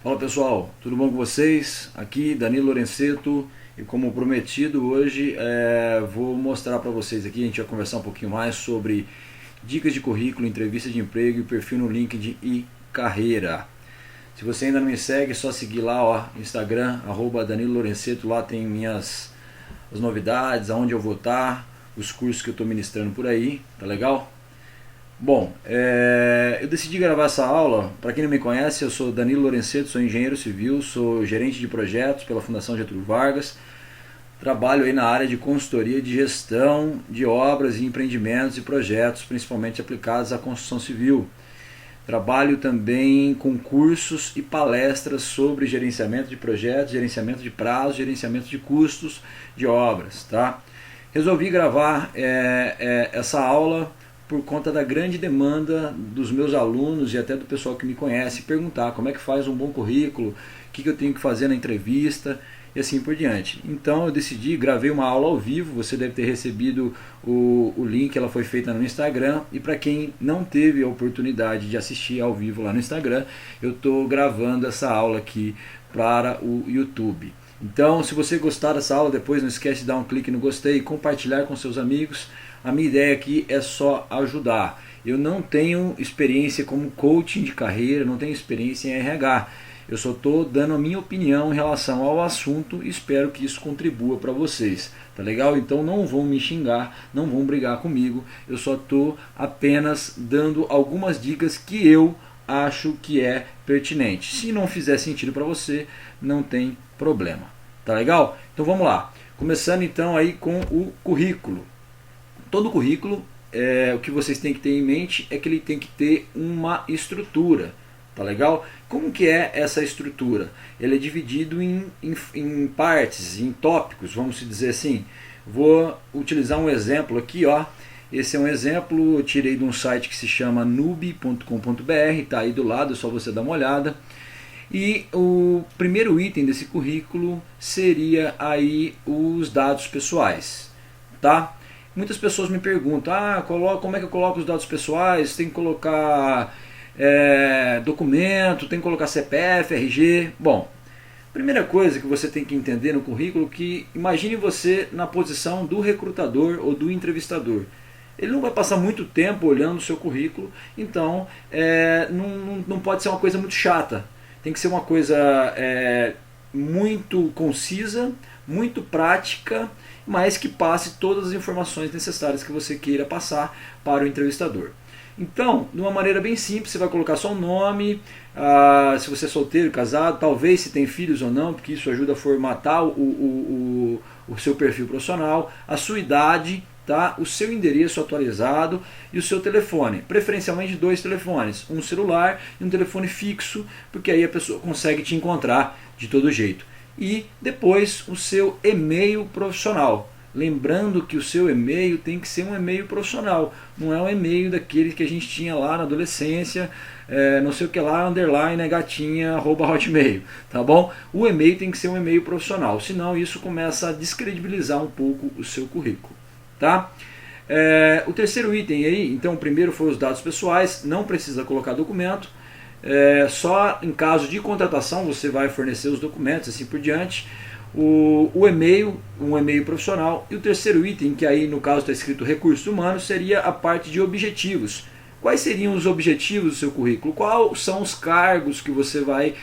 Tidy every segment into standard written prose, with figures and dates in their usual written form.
Fala pessoal, tudo bom com vocês? Aqui Danilo Lorenzeto e como prometido hoje vou mostrar para vocês aqui, a gente vai conversar um pouquinho mais sobre dicas de currículo, entrevista de emprego e perfil no LinkedIn e carreira. Se você ainda não me segue, é só seguir lá, ó, Instagram, @Danilo Lorenzeto, lá tem as novidades, aonde eu vou estar, os cursos que eu estou ministrando por aí, tá legal? Bom, eu decidi gravar essa aula. Para quem não me conhece, eu sou Danilo Lorenzeto, sou engenheiro civil, sou gerente de projetos pela Fundação Getúlio Vargas, trabalho aí na área de consultoria de gestão de obras e empreendimentos e projetos, principalmente aplicados à construção civil. Trabalho também com cursos e palestras sobre gerenciamento de projetos, gerenciamento de prazos, gerenciamento de custos de obras, tá? Resolvi gravar essa aula por conta da grande demanda dos meus alunos e até do pessoal que me conhece, perguntar como é que faz um bom currículo, o que eu tenho que fazer na entrevista e assim por diante. Então eu decidi, gravei uma aula ao vivo, você deve ter recebido o link, ela foi feita no Instagram, e para quem não teve a oportunidade de assistir ao vivo lá no Instagram, eu estou gravando essa aula aqui para o YouTube. Então, se você gostar dessa aula, depois não esquece de dar um clique no gostei e compartilhar com seus amigos. A minha ideia aqui é só ajudar. Eu não tenho experiência como coaching de carreira, não tenho experiência em RH. Eu só estou dando a minha opinião em relação ao assunto e espero que isso contribua para vocês. Tá legal? Então não vão me xingar, não vão brigar comigo. Eu só estou apenas dando algumas dicas que eu acho que é pertinente. Se não fizer sentido para você, não tem problema. Tá legal? Então vamos lá. Começando então aí com o currículo. Todo currículo, o que vocês têm que ter em mente é que ele tem que ter uma estrutura, tá legal? Como que é essa estrutura? Ele é dividido em partes, em tópicos, vamos dizer assim. Vou utilizar um exemplo aqui, ó. Esse é um exemplo, eu tirei de um site que se chama nube.com.br, tá aí do lado, é só você dar uma olhada. E o primeiro item desse currículo seria aí os dados pessoais, tá? Muitas pessoas me perguntam, como é que eu coloco os dados pessoais? Tem que colocar documento, tem que colocar CPF, RG. Bom, primeira coisa que você tem que entender no currículo é que imagine você na posição do recrutador ou do entrevistador. Ele não vai passar muito tempo olhando o seu currículo, então não pode ser uma coisa muito chata. Tem que ser uma coisa muito concisa, muito prática, mas que passe todas as informações necessárias que você queira passar para o entrevistador. Então, de uma maneira bem simples, você vai colocar só o nome, se você é solteiro, casado, talvez se tem filhos ou não, porque isso ajuda a formatar o seu perfil profissional, a sua idade, tá? O seu endereço atualizado e o seu telefone, preferencialmente 2 telefones, um celular e um telefone fixo, porque aí a pessoa consegue te encontrar de todo jeito. E depois o seu e-mail profissional. Lembrando que o seu e-mail tem que ser um e-mail profissional, não é um e-mail daquele que a gente tinha lá na adolescência, não sei o que lá, underline, gatinha, @hotmail, tá bom? O e-mail tem que ser um e-mail profissional, senão isso começa a descredibilizar um pouco o seu currículo, tá? O terceiro item aí, então o primeiro foi os dados pessoais, não precisa colocar documento. Só em caso de contratação você vai fornecer os documentos, assim por diante. O e-mail, um e-mail profissional. E o terceiro item, que aí no caso está escrito recursos humanos, seria a parte de objetivos. Quais seriam os objetivos do seu currículo? Quais são os cargos que você vai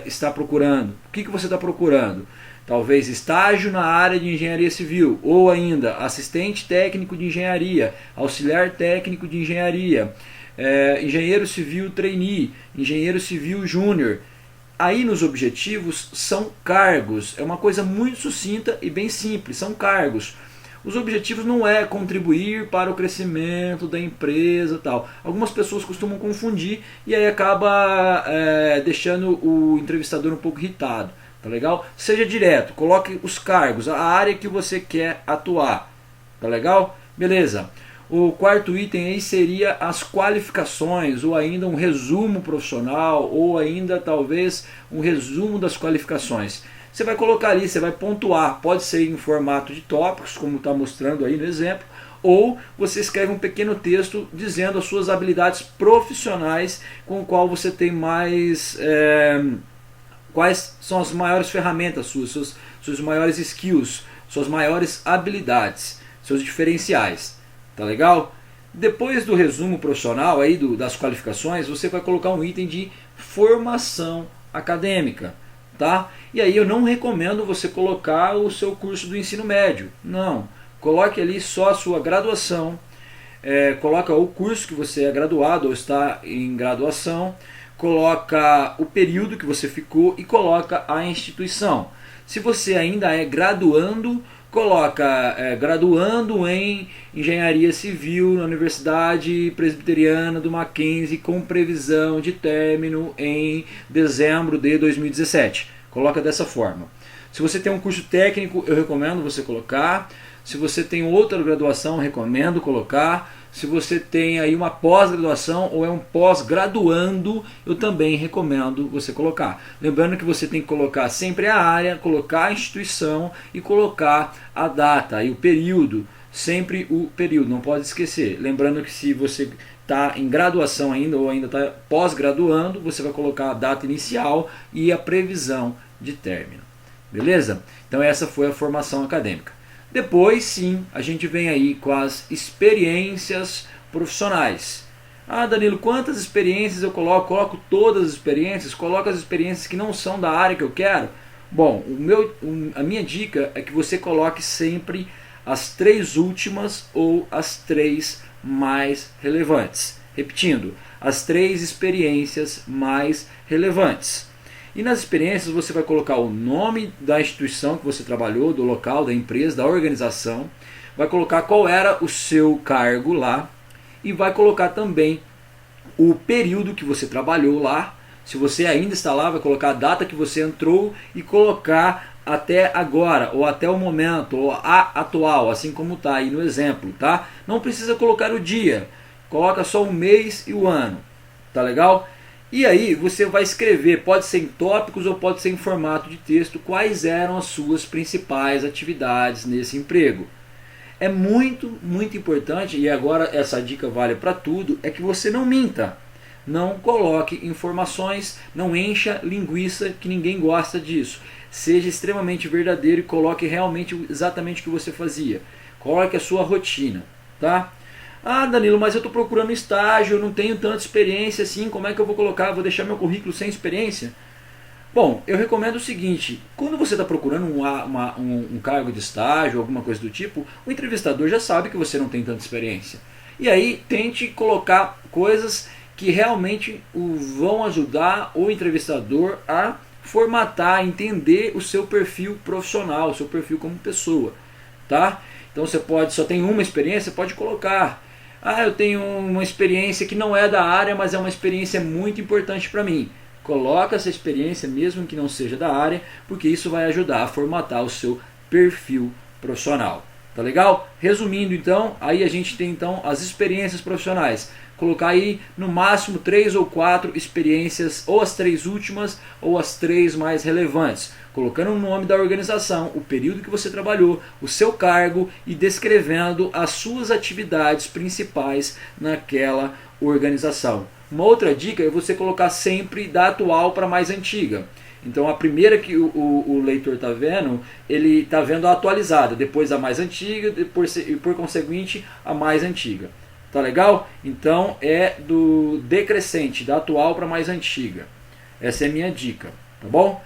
estar procurando? O que você está procurando? Talvez estágio na área de engenharia civil, ou ainda assistente técnico de engenharia, auxiliar técnico de engenharia, engenheiro civil trainee, engenheiro civil júnior. Aí nos objetivos são cargos, é uma coisa muito sucinta e bem simples, são cargos. Os objetivos não é contribuir para o crescimento da empresa tal. Algumas pessoas costumam confundir e aí acaba deixando o entrevistador um pouco irritado. Tá legal? Seja direto, coloque os cargos, a área que você quer atuar. Tá legal? Beleza. O quarto item aí seria as qualificações, ou ainda um resumo profissional, ou ainda talvez um resumo das qualificações. Você vai colocar ali, você vai pontuar, pode ser em formato de tópicos, como está mostrando aí no exemplo, ou você escreve um pequeno texto dizendo as suas habilidades profissionais com o qual você tem mais... quais são as maiores ferramentas suas maiores skills, suas maiores habilidades, seus diferenciais. Tá legal? Depois do resumo profissional aí das qualificações, você vai colocar um item de formação acadêmica. Tá? E aí eu não recomendo você colocar o seu curso do ensino médio. Não. Coloque ali só a sua graduação. Coloca o curso que você é graduado ou está em graduação. Coloca o período que você ficou e coloca a instituição. Se você ainda é graduando, coloca graduando em Engenharia Civil na Universidade Presbiteriana do Mackenzie com previsão de término em dezembro de 2017. Coloca dessa forma. Se você tem um curso técnico, eu recomendo você colocar. Se você tem outra graduação, recomendo colocar. Se você tem aí uma pós-graduação ou é um pós-graduando, eu também recomendo você colocar. Lembrando que você tem que colocar sempre a área, colocar a instituição e colocar a data e o período. Sempre o período, não pode esquecer. Lembrando que se você está em graduação ainda ou ainda está pós-graduando, você vai colocar a data inicial e a previsão de término. Beleza? Então essa foi a formação acadêmica. Depois sim, a gente vem aí com as experiências profissionais. Ah, Danilo, quantas experiências eu coloco? Coloco todas as experiências? Coloco as experiências que não são da área que eu quero? Bom, a minha dica é que você coloque sempre as 3 últimas ou as 3 mais relevantes. Repetindo, as 3 experiências mais relevantes. E nas experiências você vai colocar o nome da instituição que você trabalhou, do local, da empresa, da organização. Vai colocar qual era o seu cargo lá. E vai colocar também o período que você trabalhou lá. Se você ainda está lá, vai colocar a data que você entrou e colocar até agora, ou até o momento, ou a atual, assim como está aí no exemplo. Tá? Não precisa colocar o dia. Coloca só o mês e o ano. Tá legal? E aí você vai escrever, pode ser em tópicos ou pode ser em formato de texto, quais eram as suas principais atividades nesse emprego. É muito, muito importante, e agora essa dica vale para tudo, é que você não minta. Não coloque informações, não encha linguiça, que ninguém gosta disso. Seja extremamente verdadeiro e coloque realmente exatamente o que você fazia. Coloque a sua rotina, tá? Ah, Danilo, mas eu estou procurando estágio, eu não tenho tanta experiência assim, como é que eu vou colocar? Vou deixar meu currículo sem experiência? Bom, eu recomendo o seguinte, quando você está procurando um cargo de estágio, alguma coisa do tipo, o entrevistador já sabe que você não tem tanta experiência. E aí tente colocar coisas que realmente vão ajudar o entrevistador a formatar, entender o seu perfil profissional, o seu perfil como pessoa. Tá? Então você só tem uma experiência, pode colocar. Ah, eu tenho uma experiência que não é da área, mas é uma experiência muito importante para mim. Coloca essa experiência, mesmo que não seja da área, porque isso vai ajudar a formatar o seu perfil profissional. Tá legal? Resumindo então, aí a gente tem então as experiências profissionais. Colocar aí no máximo 3 ou 4 experiências, ou as 3 últimas, ou as 3 mais relevantes. Colocando o nome da organização, o período que você trabalhou, o seu cargo e descrevendo as suas atividades principais naquela organização. Uma outra dica é você colocar sempre da atual para mais antiga. Então a primeira que o leitor está vendo, ele está vendo a atualizada, depois a mais antiga e por conseguinte a mais antiga. Tá legal? Então é do decrescente, da atual para mais antiga. Essa é a minha dica, tá bom?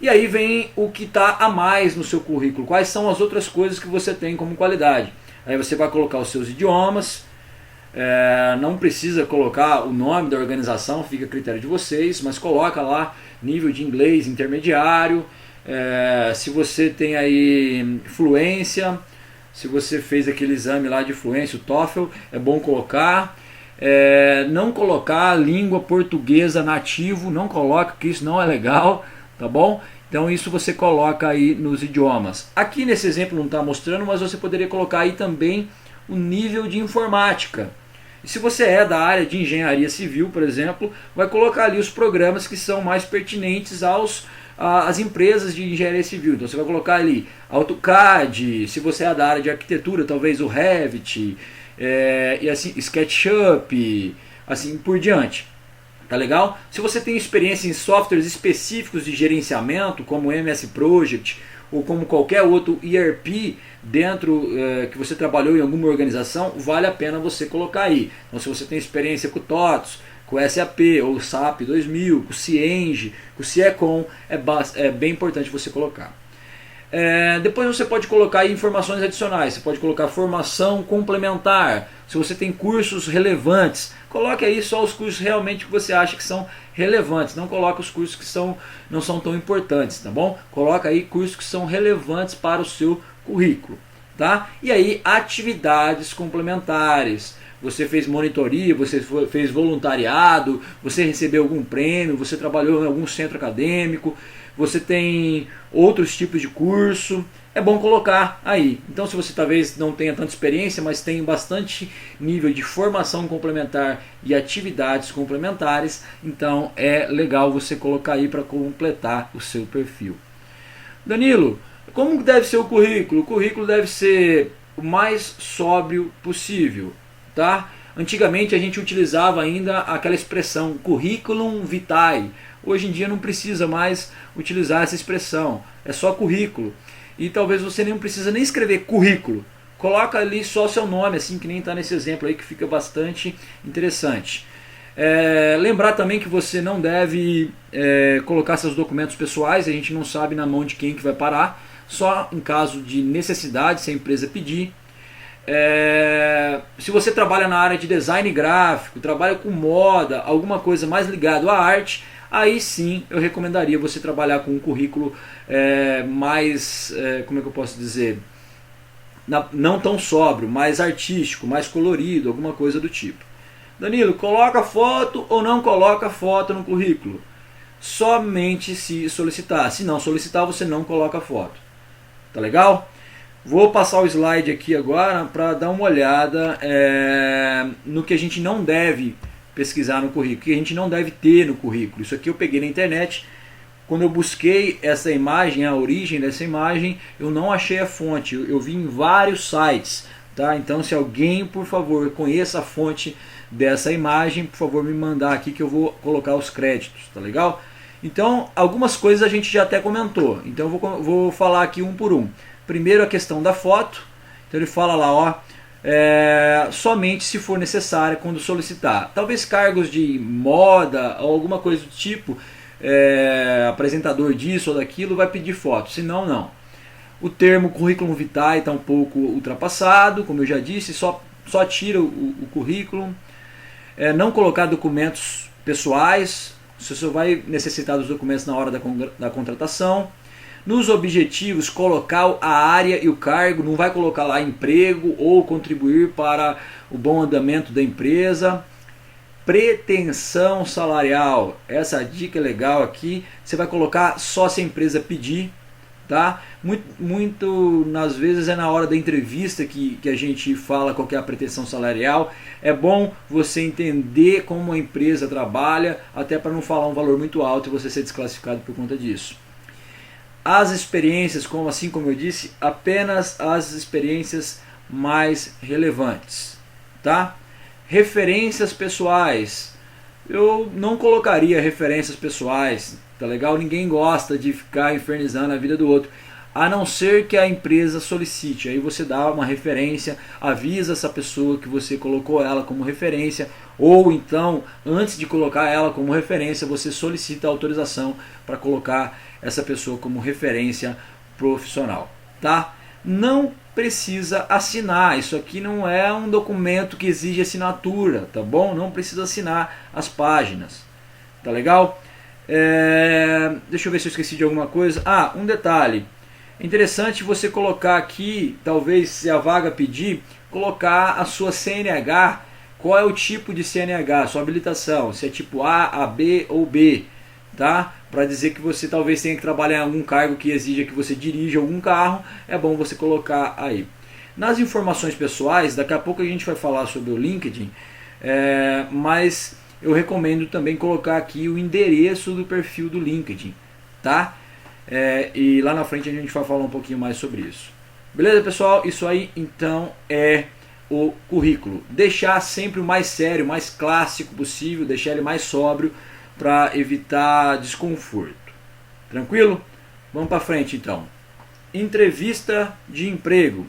E aí vem o que está a mais no seu currículo. Quais são as outras coisas que você tem como qualidade? Aí você vai colocar os seus idiomas. Não precisa colocar o nome da organização, fica a critério de vocês, mas coloca lá nível de inglês intermediário. Se você tem aí fluência, se você fez aquele exame lá de fluência, o TOEFL, é bom colocar. Não colocar língua portuguesa nativo, não coloca, porque isso não é legal, tá bom? Então isso você coloca aí nos idiomas. Aqui nesse exemplo não está mostrando, mas você poderia colocar aí também o nível de informática. E se você é da área de engenharia civil, por exemplo, vai colocar ali os programas que são mais pertinentes às empresas de engenharia civil. Então você vai colocar ali AutoCAD, se você é da área de arquitetura, talvez o Revit, e assim, SketchUp, assim por diante. Tá legal? Se você tem experiência em softwares específicos de gerenciamento, como o MS Project ou como qualquer outro ERP dentro que você trabalhou em alguma organização, vale a pena você colocar aí. Então, se você tem experiência com TOTS, com SAP ou SAP 2000, com Cienge, com Ciecon, é bem importante você colocar. Depois você pode colocar aí informações adicionais, você pode colocar formação complementar, se você tem cursos relevantes, coloque aí só os cursos realmente que você acha que são relevantes, não coloque os cursos que não são tão importantes, tá bom? Coloca aí cursos que são relevantes para o seu currículo, tá? E aí atividades complementares, você fez monitoria, você fez voluntariado, você recebeu algum prêmio, você trabalhou em algum centro acadêmico, você tem outros tipos de curso, é bom colocar aí. Então se você talvez não tenha tanta experiência, mas tem bastante nível de formação complementar e atividades complementares, então é legal você colocar aí para completar o seu perfil. Danilo, como deve ser o currículo? O currículo deve ser o mais sóbrio possível, tá? Antigamente a gente utilizava ainda aquela expressão curriculum vitae. Hoje em dia não precisa mais utilizar essa expressão, é só currículo. E talvez você nem precisa nem escrever currículo. Coloca ali só seu nome, assim que nem está nesse exemplo aí, que fica bastante interessante. Lembrar também que você não deve colocar seus documentos pessoais, a gente não sabe na mão de quem que vai parar, só em caso de necessidade, se a empresa pedir. Se você trabalha na área de design gráfico, trabalha com moda, alguma coisa mais ligada à arte, aí sim eu recomendaria você trabalhar com um currículo mais, como é que eu posso dizer, não tão sóbrio, mais artístico, mais colorido, alguma coisa do tipo. Danilo, coloca foto ou não coloca foto no currículo? Somente se solicitar. Se não solicitar, você não coloca foto. Tá legal? Vou passar o slide aqui agora para dar uma olhada no que a gente não deve pesquisar no currículo, que a gente não deve ter no currículo. Isso aqui eu peguei na internet. Quando eu busquei essa imagem, a origem dessa imagem, eu não achei a fonte. Eu vi em vários sites. Tá? Então, se alguém, por favor, conheça a fonte dessa imagem, por favor, me mandar aqui que eu vou colocar os créditos. Tá legal? Então, algumas coisas a gente já até comentou. Então, eu vou falar aqui um por um. Primeiro, a questão da foto. Então, ele fala lá, ó, somente se for necessário quando solicitar. Talvez cargos de moda ou alguma coisa do tipo, apresentador disso ou daquilo, vai pedir foto. Senão, não. O termo currículo vitae está um pouco ultrapassado, como eu já disse, só tira o currículo. Não colocar documentos pessoais, você só vai necessitar dos documentos na hora da contratação. Nos objetivos, colocar a área e o cargo, não vai colocar lá emprego ou contribuir para o bom andamento da empresa. Pretensão salarial, essa dica é legal aqui, você vai colocar só se a empresa pedir. Tá? Muito nas vezes é na hora da entrevista que a gente fala qual que é a pretensão salarial. É bom você entender como a empresa trabalha, até para não falar um valor muito alto e você ser desclassificado por conta disso. As experiências, assim como eu disse, apenas as experiências mais relevantes. Tá? Referências pessoais. Eu não colocaria referências pessoais, tá legal? Ninguém gosta de ficar infernizando a vida do outro, a não ser que a empresa solicite. Aí você dá uma referência, avisa essa pessoa que você colocou ela como referência, ou então, antes de colocar ela como referência, você solicita autorização para colocar essa pessoa como referência profissional, tá? Não precisa assinar, isso aqui não é um documento que exige assinatura, tá bom? Não precisa assinar as páginas, tá legal? Deixa eu ver se eu esqueci de alguma coisa. Um detalhe, é interessante você colocar aqui, talvez se a vaga pedir, colocar a sua CNH, qual é o tipo de CNH, sua habilitação, se é tipo A, AB ou B, tá? Para dizer que você talvez tenha que trabalhar em algum cargo que exija que você dirija algum carro, é bom você colocar aí. Nas informações pessoais, daqui a pouco a gente vai falar sobre o LinkedIn, mas eu recomendo também colocar aqui o endereço do perfil do LinkedIn, tá? E lá na frente a gente vai falar um pouquinho mais sobre isso. Beleza, pessoal? Isso aí então é o currículo. Deixar sempre o mais sério, mais clássico possível, deixar ele mais sóbrio para evitar desconforto. Tranquilo? Vamos para frente então. Entrevista de emprego.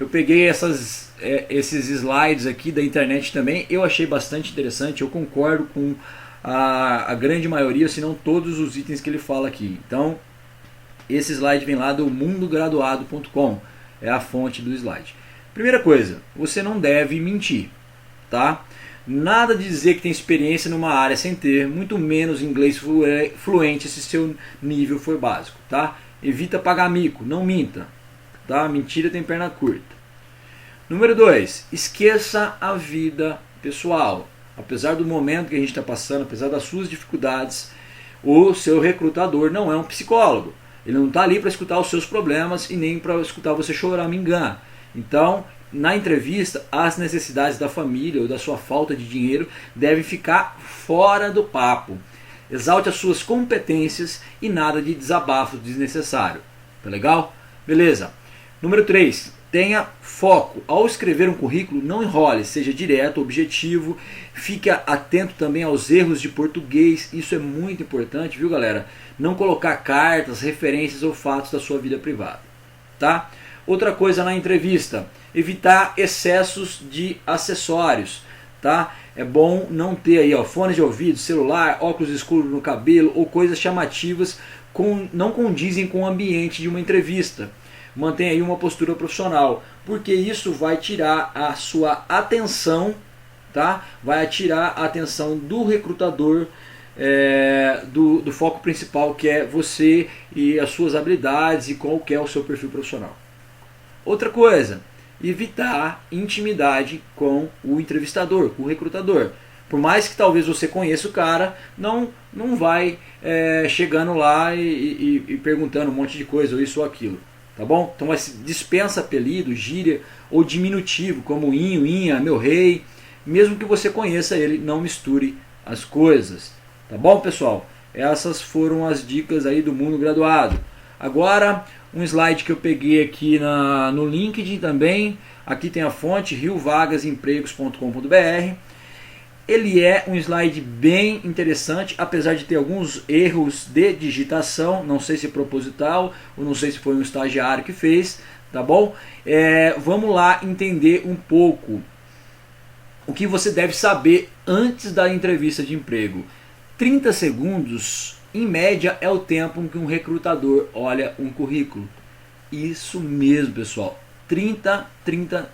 Eu peguei esses slides aqui da internet também, eu achei bastante interessante, eu concordo com a grande maioria, se não todos os itens que ele fala aqui. Então, esse slide vem lá do mundograduado.com, é a fonte do slide. Primeira coisa, você não deve mentir, tá? Nada de dizer que tem experiência numa área sem ter, muito menos inglês fluente se seu nível for básico, tá? Evita pagar mico, não minta, tá? Mentira tem perna curta. Número 2, esqueça a vida pessoal. Apesar do momento que a gente está passando, apesar das suas dificuldades, o seu recrutador não é um psicólogo. Ele não está ali para escutar os seus problemas e nem para escutar você chorar, me engana. Então, na entrevista, as necessidades da família ou da sua falta de dinheiro devem ficar fora do papo. Exalte as suas competências e nada de desabafo desnecessário. Tá legal? Beleza. Número 3. Tenha foco. Ao escrever um currículo, não enrole, seja direto, objetivo, fique atento também aos erros de português, isso é muito importante, viu galera? Não colocar cartas, referências ou fatos da sua vida privada, tá? Outra coisa na entrevista, evitar excessos de acessórios, tá? É bom não ter aí, ó, fones de ouvido, celular, óculos escuros no cabelo ou coisas chamativas não condizem com o ambiente de uma entrevista. Mantenha aí uma postura profissional, porque isso vai tirar a sua atenção, tá? Vai tirar a atenção do recrutador do foco principal, que é você e as suas habilidades e qual que é o seu perfil profissional. Outra coisa, evitar intimidade com o entrevistador, com o recrutador. Por mais que talvez você conheça o cara, não vai chegando lá e perguntando um monte de coisa, ou isso ou aquilo. Tá bom? Então dispensa apelido, gíria ou diminutivo, como inho, inha, meu rei. Mesmo que você conheça ele, não misture as coisas. Tá bom, pessoal? Essas foram as dicas aí do Mundo Graduado. Agora, um slide que eu peguei aqui no LinkedIn também. Aqui tem a fonte riovagasemempregos.com.br. Ele é um slide bem interessante, apesar de ter alguns erros de digitação, não sei se proposital, ou não sei se foi um estagiário que fez, tá bom? Vamos lá entender um pouco o que você deve saber antes da entrevista de emprego. 30 segundos, em média, é o tempo em que um recrutador olha um currículo. Isso mesmo, pessoal, 30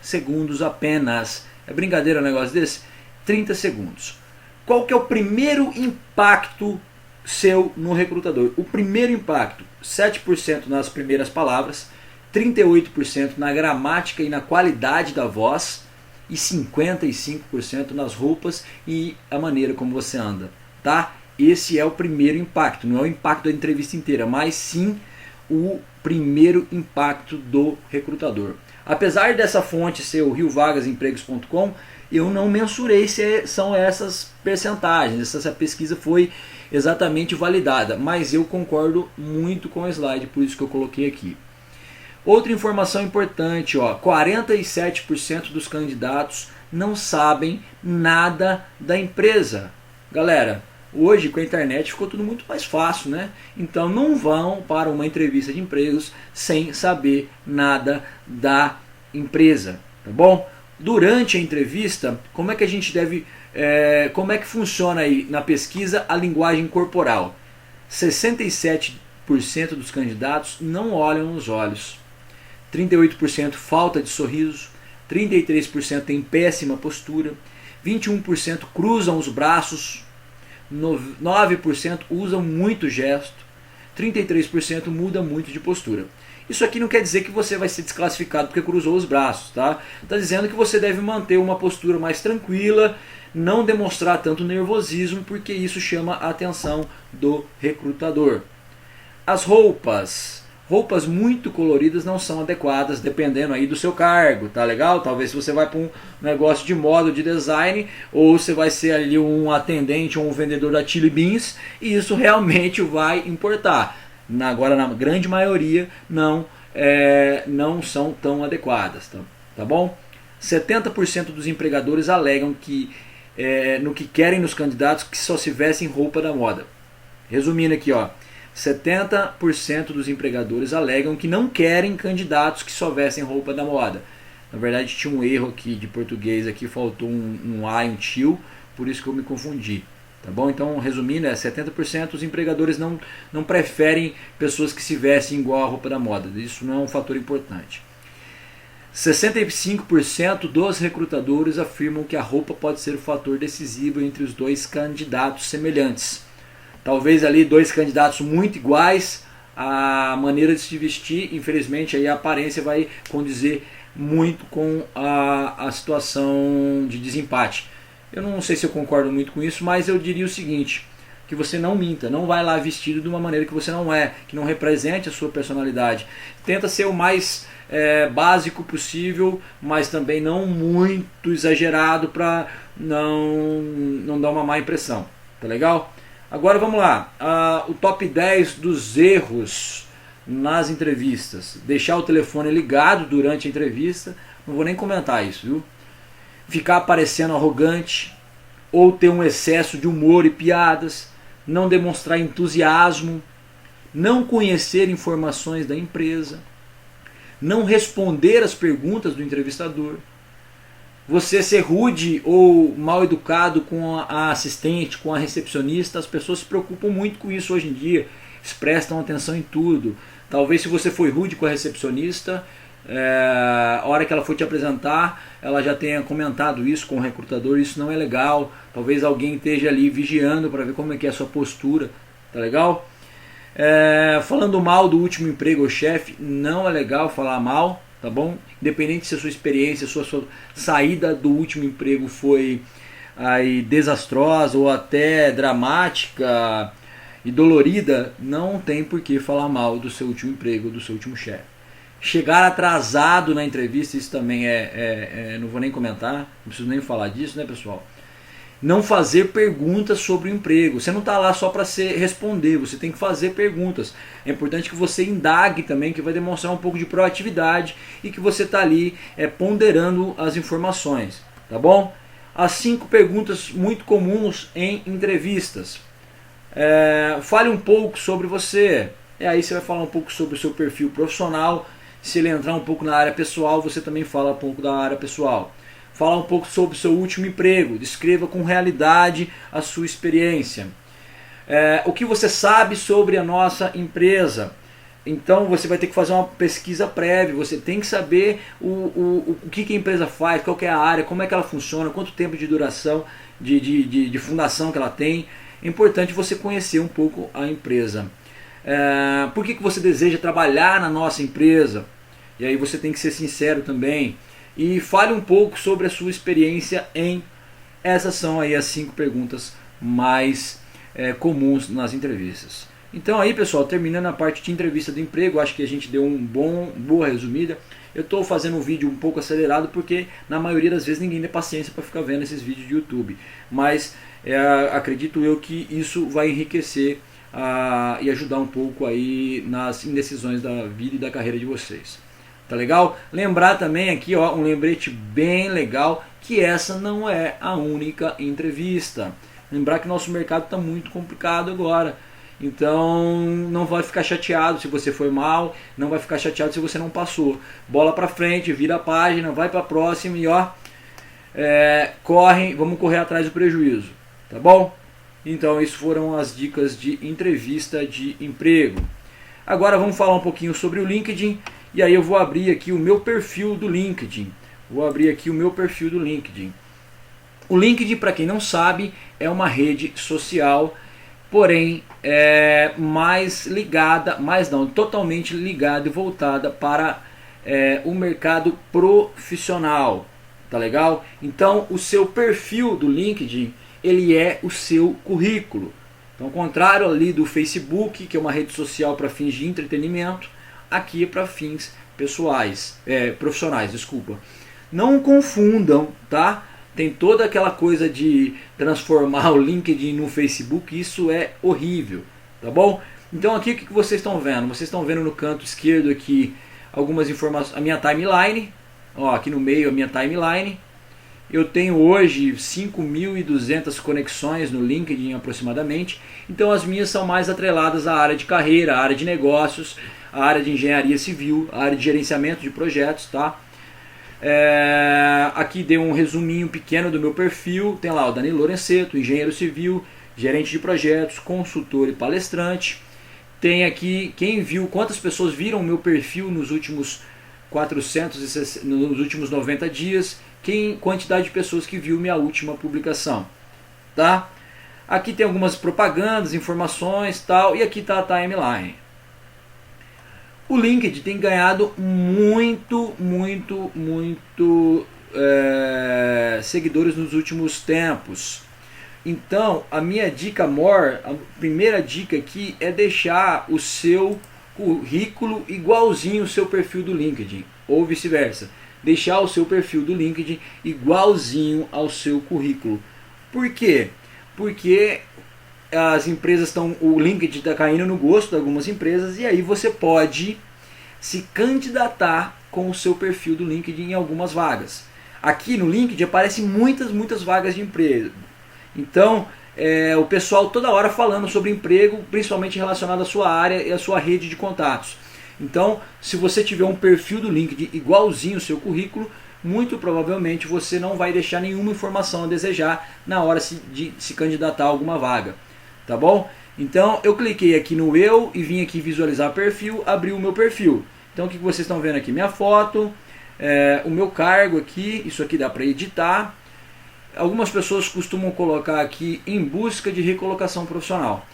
segundos apenas. É brincadeira um negócio desse? 30 segundos. Qual que é o primeiro impacto seu no recrutador? O primeiro impacto, 7% nas primeiras palavras, 38% na gramática e na qualidade da voz e 55% nas roupas e a maneira como você anda, tá? Esse é o primeiro impacto, não é o impacto da entrevista inteira, mas sim o primeiro impacto do recrutador. Apesar dessa fonte ser o riovagasemempregos.com, eu não mensurei se são essas percentagens, essa pesquisa foi exatamente validada, mas eu concordo muito com o slide, por isso que eu coloquei aqui. Outra informação importante, ó, 47% dos candidatos não sabem nada da empresa. Galera, hoje com a internet ficou tudo muito mais fácil, né? Então não vão para uma entrevista de empregos sem saber nada da empresa, tá bom? Durante a entrevista, como é que a gente deve, como é que funciona aí na pesquisa a linguagem corporal? 67% dos candidatos não olham nos olhos, 38% falta de sorriso, 33% tem péssima postura, 21% cruzam os braços, 9% usam muito gesto, 33% muda muito de postura. Isso aqui não quer dizer que você vai ser desclassificado porque cruzou os braços, tá? Está dizendo que você deve manter uma postura mais tranquila, não demonstrar tanto nervosismo, porque isso chama a atenção do recrutador. As roupas. Roupas muito coloridas não são adequadas, dependendo aí do seu cargo, tá legal? Talvez se você vai para um negócio de moda, de design, ou você vai ser ali um atendente ou um vendedor da Chili Beans, e isso realmente vai importar. Agora, na grande maioria, não são tão adequadas, tá bom? 70% dos empregadores alegam que no que querem nos candidatos que só se vestem roupa da moda. Resumindo aqui, ó, 70% dos empregadores alegam que não querem candidatos que só vestem roupa da moda. Na verdade, tinha um erro aqui de português, aqui faltou um A e um tio, por isso que eu me confundi. Tá bom? Então, resumindo, 70% dos empregadores não preferem pessoas que se vestem igual a roupa da moda. Isso não é um fator importante. 65% dos recrutadores afirmam que a roupa pode ser o fator decisivo entre os dois candidatos semelhantes. Talvez ali dois candidatos muito iguais, a maneira de se vestir, infelizmente aí a aparência vai condizer muito com a situação de desempate. Eu não sei se eu concordo muito com isso, mas eu diria o seguinte, que você não minta, não vai lá vestido de uma maneira que você não é, que não represente a sua personalidade. Tenta ser o mais básico possível, mas também não muito exagerado para não dar uma má impressão. Tá legal? Agora vamos lá, o top 10 dos erros nas entrevistas. Deixar o telefone ligado durante a entrevista, não vou nem comentar isso, viu? Ficar parecendo arrogante, ou ter um excesso de humor e piadas, não demonstrar entusiasmo, não conhecer informações da empresa, não responder às perguntas do entrevistador, você ser rude ou mal educado com a assistente, com a recepcionista. As pessoas se preocupam muito com isso hoje em dia, eles prestam atenção em tudo. Talvez se você foi rude com a recepcionista, a hora que ela for te apresentar, ela já tenha comentado isso com o recrutador, isso não é legal. Talvez alguém esteja ali vigiando para ver como é que é a sua postura, tá legal? Falando mal do último emprego ou chefe, não é legal falar mal, tá bom? Independente se a sua experiência, sua saída do último emprego foi aí desastrosa ou até dramática e dolorida, não tem por que falar mal do seu último emprego, do seu último chefe. Chegar atrasado na entrevista, isso também não vou nem comentar, não preciso nem falar disso, né, pessoal? Não fazer perguntas sobre o emprego. Você não está lá só para responder, você tem que fazer perguntas. É importante que você indague também, que vai demonstrar um pouco de proatividade e que você está ali ponderando as informações, tá bom? As 5 perguntas muito comuns em entrevistas. Fale um pouco sobre você. Aí você vai falar um pouco sobre o seu perfil profissional. Se ele entrar um pouco na área pessoal, você também fala um pouco da área pessoal. Fala um pouco sobre o seu último emprego, descreva com realidade a sua experiência. O que você sabe sobre a nossa empresa? Então você vai ter que fazer uma pesquisa prévia, você tem que saber o que a empresa faz, qual que é a área, como é que ela funciona, quanto tempo de duração, de fundação que ela tem. É importante você conhecer um pouco a empresa. Por que você deseja trabalhar na nossa empresa? E aí você tem que ser sincero também. E fale um pouco sobre a sua experiência em... Essas são aí as 5 perguntas mais comuns nas entrevistas. Então aí, pessoal, terminando a parte de entrevista do emprego, acho que a gente deu boa resumida. Eu estou fazendo um vídeo um pouco acelerado porque na maioria das vezes ninguém tem paciência para ficar vendo esses vídeos de YouTube. Mas acredito eu que isso vai enriquecer e ajudar um pouco aí nas indecisões da vida e da carreira de vocês. Tá legal? Lembrar também aqui, ó, um lembrete bem legal, que essa não é a única entrevista. Lembrar que nosso mercado está muito complicado agora. Então não vai ficar chateado se você foi mal, não vai ficar chateado se você não passou. Bola para frente, vira a página, vai para a próxima e ó, vamos correr atrás do prejuízo. Tá bom? Então isso foram as dicas de entrevista de emprego. Agora vamos falar um pouquinho sobre o LinkedIn. E aí eu vou abrir aqui o meu perfil do LinkedIn. O LinkedIn, para quem não sabe, é uma rede social, porém totalmente ligada e voltada para o mercado profissional. Tá legal? Então o seu perfil do LinkedIn, ele é o seu currículo. Então, ao contrário ali do Facebook, que é uma rede social para fins de entretenimento, aqui é para fins pessoais, profissionais, desculpa. Não confundam, tá? Tem toda aquela coisa de transformar o LinkedIn no Facebook, isso é horrível, tá bom? Então aqui o que vocês estão vendo? Vocês estão vendo no canto esquerdo aqui algumas informações, a minha timeline, ó, aqui no meio a minha timeline. Eu tenho hoje 5.200 conexões no LinkedIn aproximadamente, então as minhas são mais atreladas à área de carreira, à área de negócios, à área de engenharia civil, à área de gerenciamento de projetos, tá? Aqui dei um resuminho pequeno do meu perfil, tem lá o Danilo Lorenzeto, engenheiro civil, gerente de projetos, consultor e palestrante. Tem aqui quem viu, quantas pessoas viram o meu perfil nos últimos 90 dias, quantidade de pessoas que viu minha última publicação, tá? Aqui tem algumas propagandas, informações, tal, e aqui está a timeline. O LinkedIn tem ganhado muito seguidores nos últimos tempos. Então, a minha dica a primeira dica aqui é deixar o seu currículo igualzinho o seu perfil do LinkedIn, ou vice-versa. Deixar o seu perfil do LinkedIn igualzinho ao seu currículo. Por quê? Porque as empresas o LinkedIn está caindo no gosto de algumas empresas, e aí você pode se candidatar com o seu perfil do LinkedIn em algumas vagas. Aqui no LinkedIn aparecem muitas vagas de emprego. Então, o pessoal toda hora falando sobre emprego, principalmente relacionado à sua área e à sua rede de contatos. Então, se você tiver um perfil do LinkedIn igualzinho ao seu currículo, muito provavelmente você não vai deixar nenhuma informação a desejar na hora de se candidatar a alguma vaga. Tá bom? Então, eu cliquei aqui no eu e vim aqui visualizar perfil, abri o meu perfil. Então, o que vocês estão vendo aqui? Minha foto, o meu cargo aqui, isso aqui dá para editar. Algumas pessoas costumam colocar aqui em busca de recolocação profissional.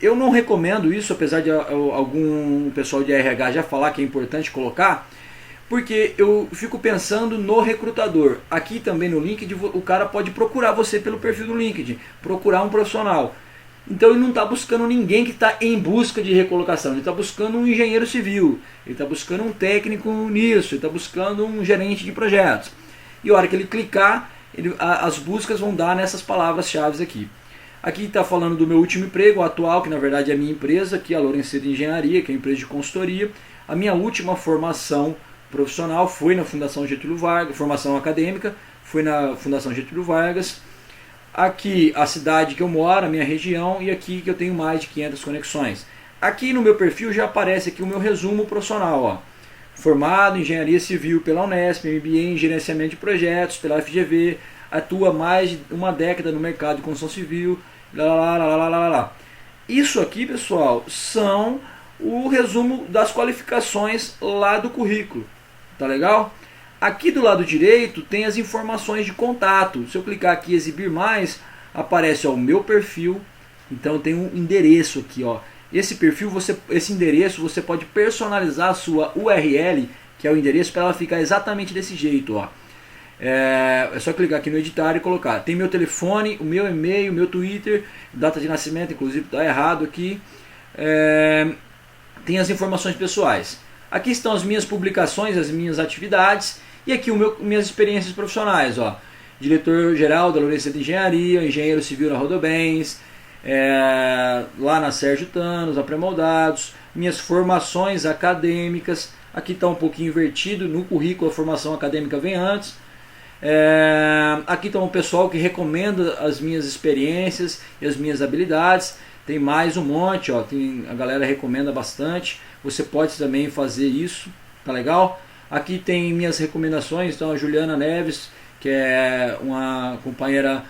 Eu não recomendo isso, apesar de algum pessoal de RH já falar que é importante colocar, porque eu fico pensando no recrutador. Aqui também no LinkedIn, o cara pode procurar você pelo perfil do LinkedIn, procurar um profissional. Então ele não está buscando ninguém que está em busca de recolocação, ele está buscando um engenheiro civil, ele está buscando um técnico nisso, ele está buscando um gerente de projetos. E a hora que ele clicar, as buscas vão dar nessas palavras-chave aqui. Aqui está falando do meu último emprego, atual, que na verdade é a minha empresa, que é a Lorenzeto Engenharia, que é a empresa de consultoria. A minha última formação profissional foi na Fundação Getúlio Vargas, formação acadêmica, foi na Fundação Getúlio Vargas. Aqui a cidade que eu moro, a minha região, e aqui que eu tenho mais de 500 conexões. Aqui no meu perfil já aparece aqui o meu resumo profissional, ó. Formado em Engenharia Civil pela Unesp, MBA em Gerenciamento de Projetos pela FGV, atua mais de uma década no mercado de construção civil, Isso aqui, pessoal, são o resumo das qualificações lá do currículo, tá legal? Aqui do lado direito tem as informações de contato. Se eu clicar aqui em exibir mais, aparece o meu perfil. Então tem um endereço aqui, ó. Esse perfil, esse endereço, você pode personalizar a sua URL, que é o endereço, para ela ficar exatamente desse jeito, ó. É só clicar aqui no editar e colocar. Tem meu telefone, o meu e-mail, o meu Twitter, data de nascimento, inclusive está errado aqui. Tem as informações pessoais. Aqui estão as minhas publicações, as minhas atividades. E aqui minhas experiências profissionais, ó. Diretor-geral da Lorenzeto Engenharia, engenheiro civil na Rodobens, lá na Sérgio Tanos, a Pré-Moldados, minhas formações acadêmicas. Aqui está um pouquinho invertido, no currículo a formação acadêmica vem antes. Aqui está um pessoal que recomenda as minhas experiências e as minhas habilidades. Tem mais um monte, ó. A galera recomenda bastante. Você pode também fazer isso, tá legal? Aqui tem minhas recomendações. Então a Juliana Neves, que é uma companheira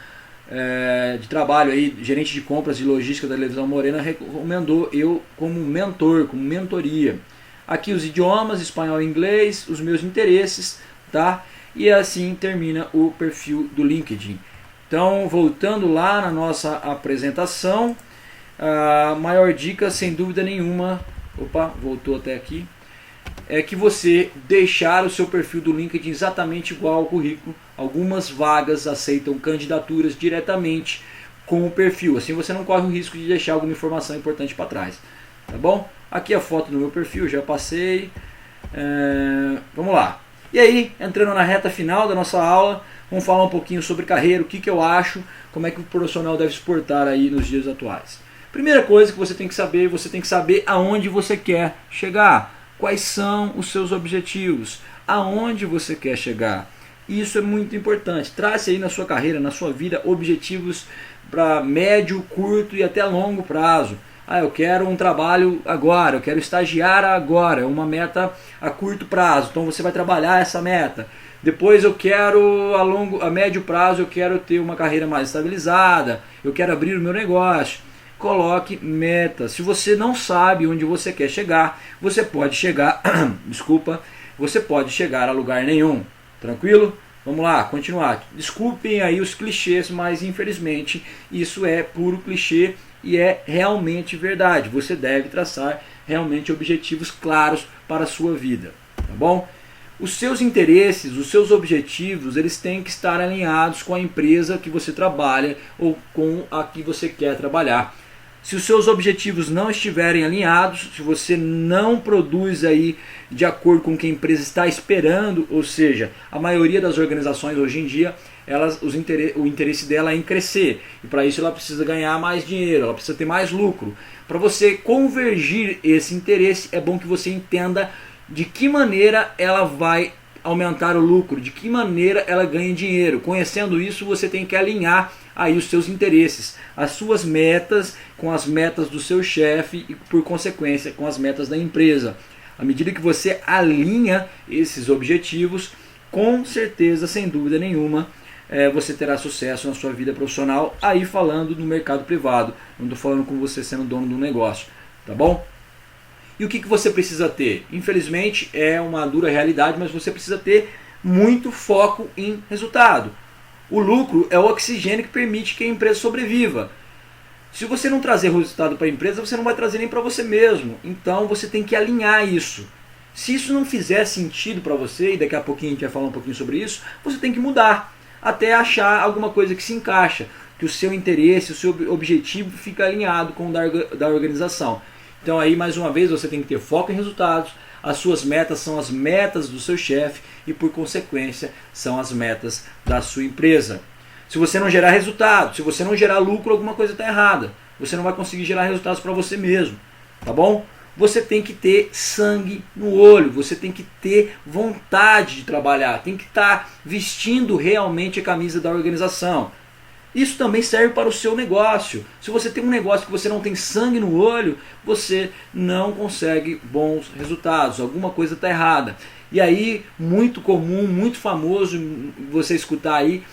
de trabalho aí, gerente de compras e logística da Televisão Morena, recomendou eu como mentor, como mentoria. Aqui os idiomas, espanhol e inglês, os meus interesses, tá? E assim termina o perfil do LinkedIn. Então, voltando lá na nossa apresentação, a maior dica, sem dúvida nenhuma, voltou até aqui, é que você deixar o seu perfil do LinkedIn exatamente igual ao currículo. Algumas vagas aceitam candidaturas diretamente com o perfil, assim você não corre o risco de deixar alguma informação importante para trás. tá bom? Aqui a foto do meu perfil, já passei. Vamos lá. E aí, entrando na reta final da nossa aula, vamos falar um pouquinho sobre carreira, o que eu acho, como é que o profissional deve se portar aí nos dias atuais. Primeira coisa que você tem que saber aonde você quer chegar, quais são os seus objetivos, aonde você quer chegar. Isso é muito importante. Trace aí na sua carreira, na sua vida, objetivos para médio, curto e até longo prazo. Eu quero um trabalho agora, eu quero estagiar agora, é uma meta a curto prazo, então você vai trabalhar essa meta. Depois eu quero a médio prazo, eu quero ter uma carreira mais estabilizada, eu quero abrir o meu negócio. Coloque metas. Se você não sabe onde você quer chegar, você pode chegar, você pode chegar a lugar nenhum. Tranquilo? Vamos lá, continuar. Desculpem aí os clichês, mas infelizmente isso é puro clichê e é realmente verdade. Você deve traçar realmente objetivos claros para a sua vida, tá bom? Os seus interesses, os seus objetivos, eles têm que estar alinhados com a empresa que você trabalha ou com a que você quer trabalhar. Se os seus objetivos não estiverem alinhados, se você não produz aí de acordo com o que a empresa está esperando, ou seja, a maioria das organizações hoje em dia, o interesse dela é em crescer. E para isso ela precisa ganhar mais dinheiro, ela precisa ter mais lucro. Para você convergir esse interesse, é bom que você entenda de que maneira ela vai aumentar o lucro, de que maneira ela ganha dinheiro. Conhecendo isso, você tem que alinhar aí os seus interesses, as suas metas com as metas do seu chefe e, por consequência, com as metas da empresa. À medida que você alinha esses objetivos, com certeza, sem dúvida nenhuma, você terá sucesso na sua vida profissional, aí falando do mercado privado, não estou falando com você sendo dono do negócio, tá bom? E o que você precisa ter? Infelizmente é uma dura realidade, mas você precisa ter muito foco em resultado. O lucro é o oxigênio que permite que a empresa sobreviva. Se você não trazer resultado para a empresa, você não vai trazer nem para você mesmo. Então você tem que alinhar isso. Se isso não fizer sentido para você, e daqui a pouquinho a gente vai falar um pouquinho sobre isso, você tem que mudar, até achar alguma coisa que se encaixa, que o seu interesse, o seu objetivo fica alinhado com o da organização. Então aí, mais uma vez, você tem que ter foco em resultados, as suas metas são as metas do seu chefe e, por consequência, são as metas da sua empresa. Se você não gerar resultado, se você não gerar lucro, alguma coisa está errada. Você não vai conseguir gerar resultados para você mesmo, tá bom? Você tem que ter sangue no olho, você tem que ter vontade de trabalhar, tem que estar vestindo realmente a camisa da organização. Isso também serve para o seu negócio. Se você tem um negócio que você não tem sangue no olho, você não consegue bons resultados. Alguma coisa está errada. E aí, muito comum, muito famoso você escutar aí,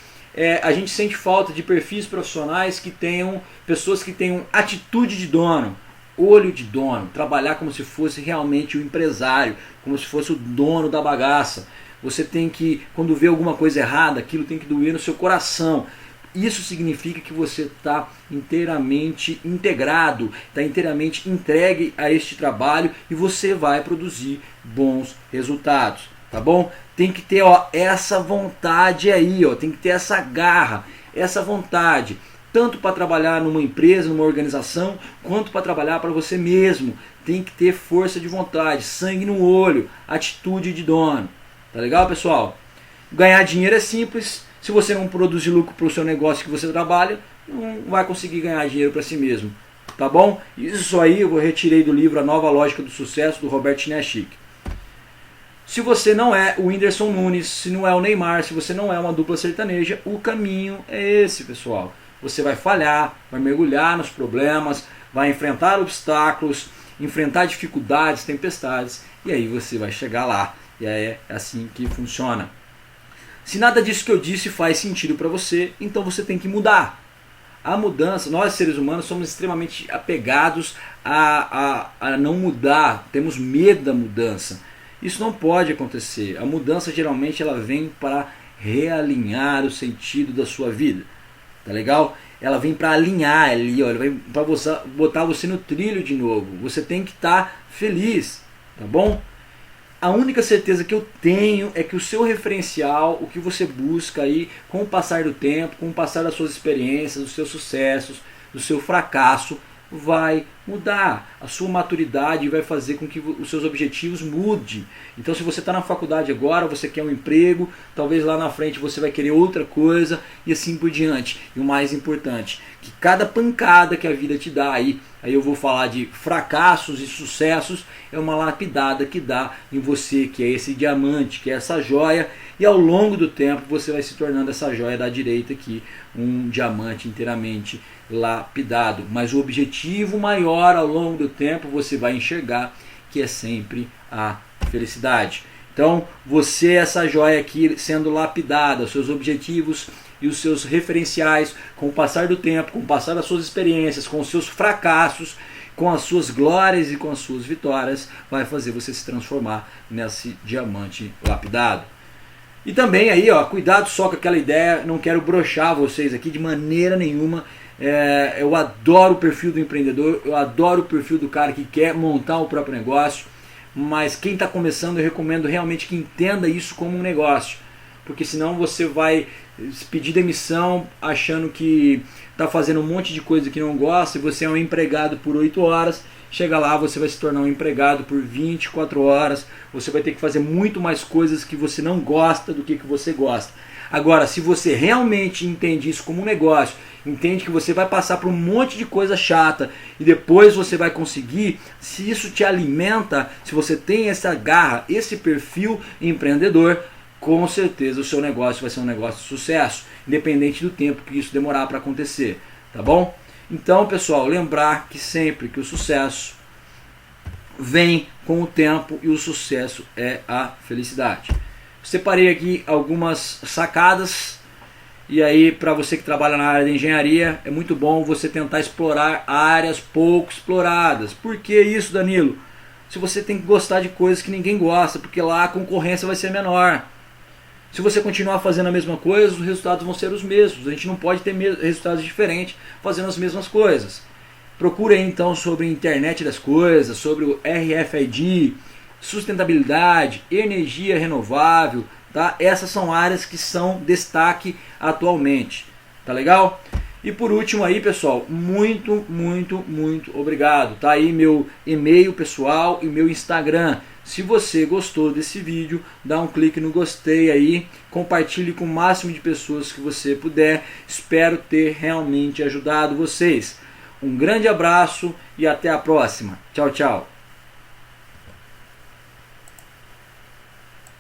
a gente sente falta de perfis profissionais que tenham, pessoas que tenham atitude de dono, olho de dono, trabalhar como se fosse realmente o empresário, como se fosse o dono da bagaça. Você tem que, quando vê alguma coisa errada, aquilo tem que doer no seu coração. Isso significa que você está inteiramente integrado, está inteiramente entregue a este trabalho e você vai produzir bons resultados, tá bom? Tem que ter essa vontade aí, tem que ter essa garra, essa vontade, tanto para trabalhar numa empresa, numa organização, quanto para trabalhar para você mesmo. Tem que ter força de vontade, sangue no olho, atitude de dono. Tá legal, pessoal? Ganhar dinheiro é simples. Se você não produzir lucro para o seu negócio que você trabalha, não vai conseguir ganhar dinheiro para si mesmo. Tá bom? Isso aí eu retirei do livro A Nova Lógica do Sucesso, do Robert Chiniachik. Se você não é o Whindersson Nunes, se não é o Neymar, se você não é uma dupla sertaneja, o caminho é esse, pessoal. Você vai falhar, vai mergulhar nos problemas, vai enfrentar obstáculos, enfrentar dificuldades, tempestades, e aí você vai chegar lá. E é assim que funciona. Se nada disso que eu disse faz sentido para você, então você tem que mudar. A mudança, nós seres humanos somos extremamente apegados a não mudar, temos medo da mudança. Isso não pode acontecer. A mudança geralmente ela vem para realinhar o sentido da sua vida. Tá legal? Ela vem para alinhar ali, ela vem para botar você no trilho de novo. Você tem que estar feliz, tá bom? A única certeza que eu tenho é que o seu referencial, o que você busca aí, com o passar do tempo, com o passar das suas experiências, dos seus sucessos, do seu fracasso, vai mudar. A sua maturidade vai fazer com que os seus objetivos mudem. Então, se você está na faculdade agora, você quer um emprego, talvez lá na frente você vai querer outra coisa e assim por diante. E o mais importante, que cada pancada que a vida te dá aí eu vou falar de fracassos e sucessos, é uma lapidada que dá em você, que é esse diamante, que é essa joia, e ao longo do tempo você vai se tornando essa joia da direita aqui, um diamante inteiramente lapidado. Mas o objetivo maior ao longo do tempo você vai enxergar, que é sempre a felicidade. Então, você, essa joia aqui sendo lapidada, seus objetivos e os seus referenciais, com o passar do tempo, com o passar das suas experiências, com os seus fracassos, com as suas glórias e com as suas vitórias, vai fazer você se transformar nesse diamante lapidado. E também aí, ó, cuidado só com aquela ideia, não quero broxar vocês aqui de maneira nenhuma. Eu adoro o perfil do empreendedor, eu adoro o perfil do cara que quer montar o próprio negócio, mas quem está começando eu recomendo realmente que entenda isso como um negócio, porque senão você vai pedir demissão achando que está fazendo um monte de coisa que não gosta, e você é um empregado por 8 horas, chega lá, você vai se tornar um empregado por 24 horas, você vai ter que fazer muito mais coisas que você não gosta do que você gosta. Agora, se você realmente entende isso como um negócio, entende que você vai passar por um monte de coisa chata e depois você vai conseguir, se isso te alimenta, se você tem essa garra, esse perfil empreendedor, com certeza o seu negócio vai ser um negócio de sucesso, independente do tempo que isso demorar para acontecer, tá bom? Então, pessoal, lembrar que sempre que o sucesso vem com o tempo e o sucesso é a felicidade. Separei aqui algumas sacadas, e aí para você que trabalha na área de engenharia, é muito bom você tentar explorar áreas pouco exploradas. Por que isso, Danilo? Se você tem que gostar de coisas que ninguém gosta, porque lá a concorrência vai ser menor. Se você continuar fazendo a mesma coisa, os resultados vão ser os mesmos. A gente não pode ter resultados diferentes fazendo as mesmas coisas. Procure aí então sobre a internet das coisas, sobre o RFID, sustentabilidade, energia renovável, tá? Essas são áreas que são destaque atualmente, tá legal? E por último aí, pessoal, muito obrigado. Tá aí meu e-mail pessoal e meu Instagram. Se você gostou desse vídeo, dá um clique no gostei aí, compartilhe com o máximo de pessoas que você puder. Espero ter realmente ajudado vocês. Um grande abraço e até a próxima. Tchau, tchau.